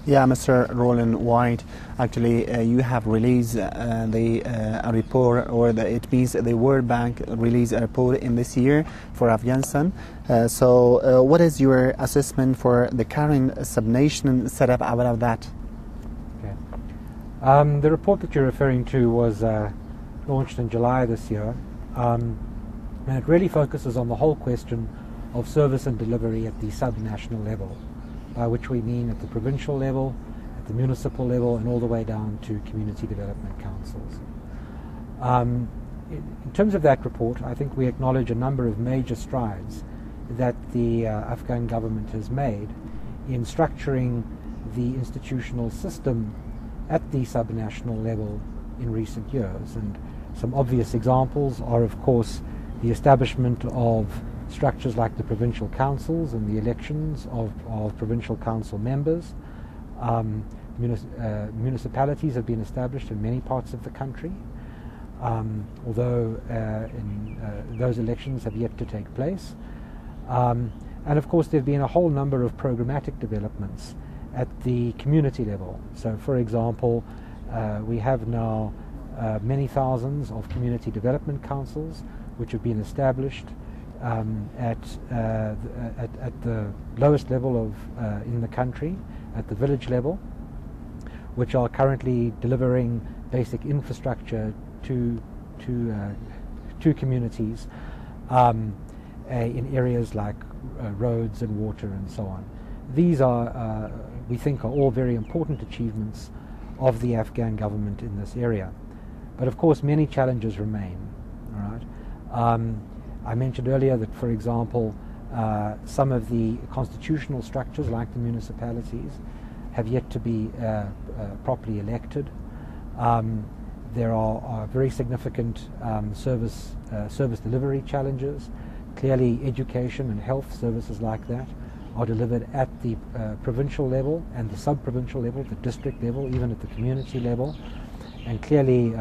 Yeah, Mr. Roland White, actually you have released a report, or it means the World Bank released a report in this year for Afghanistan. So what is your assessment for the current subnation setup out of that? Okay. The report that you're referring to was launched in July this year, and it really focuses on the whole question of service and delivery at the subnational level, by which we mean at the provincial level, at the municipal level, and all the way down to community development councils. In terms of that report, I think we acknowledge a number of major strides that the Afghan government has made in structuring the institutional system at the subnational level in recent years. And some obvious examples are, of course, the establishment of structures like the provincial councils and the elections of provincial council members. Municipalities have been established in many parts of the country, although those elections have yet to take place. And of course there have been a whole number of programmatic developments at the community level. So for example, we have now many thousands of community development councils which have been established at the lowest level in the country, at the village level, which are currently delivering basic infrastructure to communities in areas like roads and water and so on. These are, we think, are all very important achievements of the Afghan government in this area. But of course many challenges remain. All right. I mentioned earlier that, for example, some of the constitutional structures, like the municipalities, have yet to be properly elected. There are very significant service delivery challenges. Clearly, education and health services like that are delivered at the provincial level and the sub-provincial level, the district level, even at the community level. And clearly,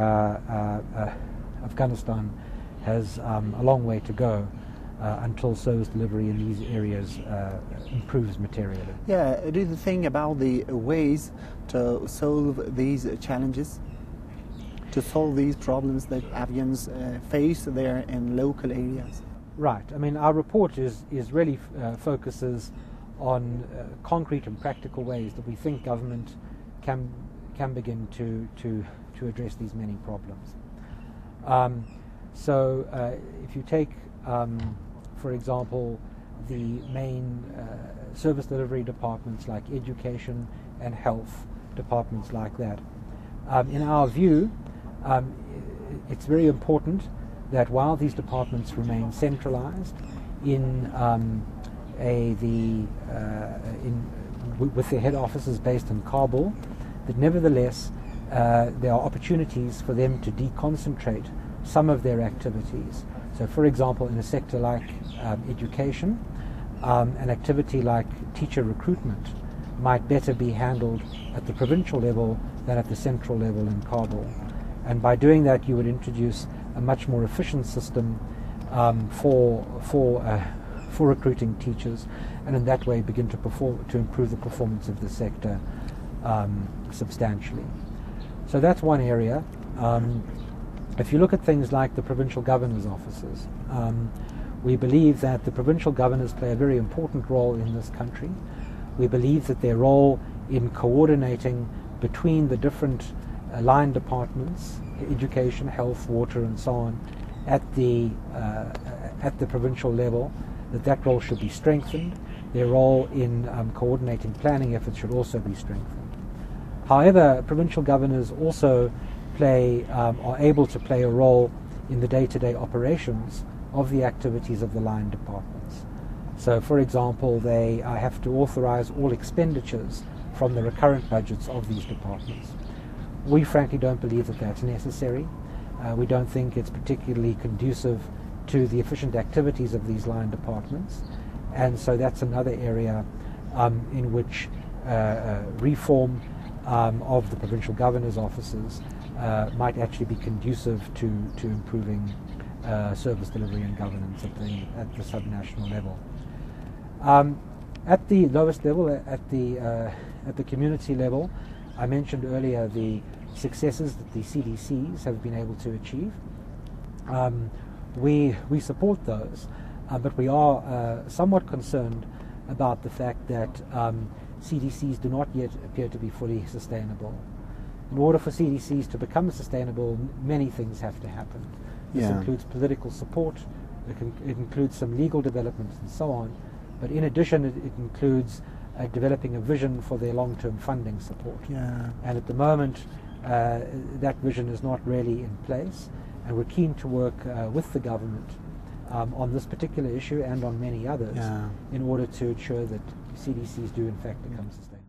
Afghanistan has a long way to go until service delivery in these areas improves materially. Yeah, do you think about the ways to solve these challenges, to solve these problems that Afghans face there in local areas? Right. I mean, our report is really focuses on concrete and practical ways that we think government can begin to address these many problems. So if you take, for example, the main service delivery departments like education and health departments like that, in our view, it's very important that while these departments remain centralized with their head offices based in Kabul, that nevertheless there are opportunities for them to deconcentrate some of their activities. So for example, in a sector like education, an activity like teacher recruitment might better be handled at the provincial level than at the central level in Kabul. And by doing that, you would introduce a much more efficient system for recruiting teachers, and in that way begin to improve the performance of the sector substantially. So that's one area. If you look at things like the provincial governors' offices, we believe that the provincial governors play a very important role in this country. We believe that their role in coordinating between the different line departments, education, health, water, and so on, at the provincial level, that role should be strengthened. Their role in coordinating planning efforts should also be strengthened. However, provincial governors also are able to play a role in the day-to-day operations of the activities of the line departments. So, for example, they have to authorize all expenditures from the recurrent budgets of these departments. We frankly don't believe that that's necessary. We don't think it's particularly conducive to the efficient activities of these line departments, and so that's another area in which reform of the provincial governors' offices might actually be conducive to improving service delivery and governance at the subnational level. At the lowest level, at the community level, I mentioned earlier the successes that the CDCs have been able to achieve. We support those, but we are somewhat concerned about the fact that CDCs do not yet appear to be fully sustainable. In order for CDCs to become sustainable, many things have to happen. This includes political support, it includes some legal developments and so on, but in addition it includes developing a vision for their long-term funding support. And at the moment that vision is not really in place, and we're keen to work with the government on this particular issue and on many others in order to ensure that CDCs do in fact become sustainable.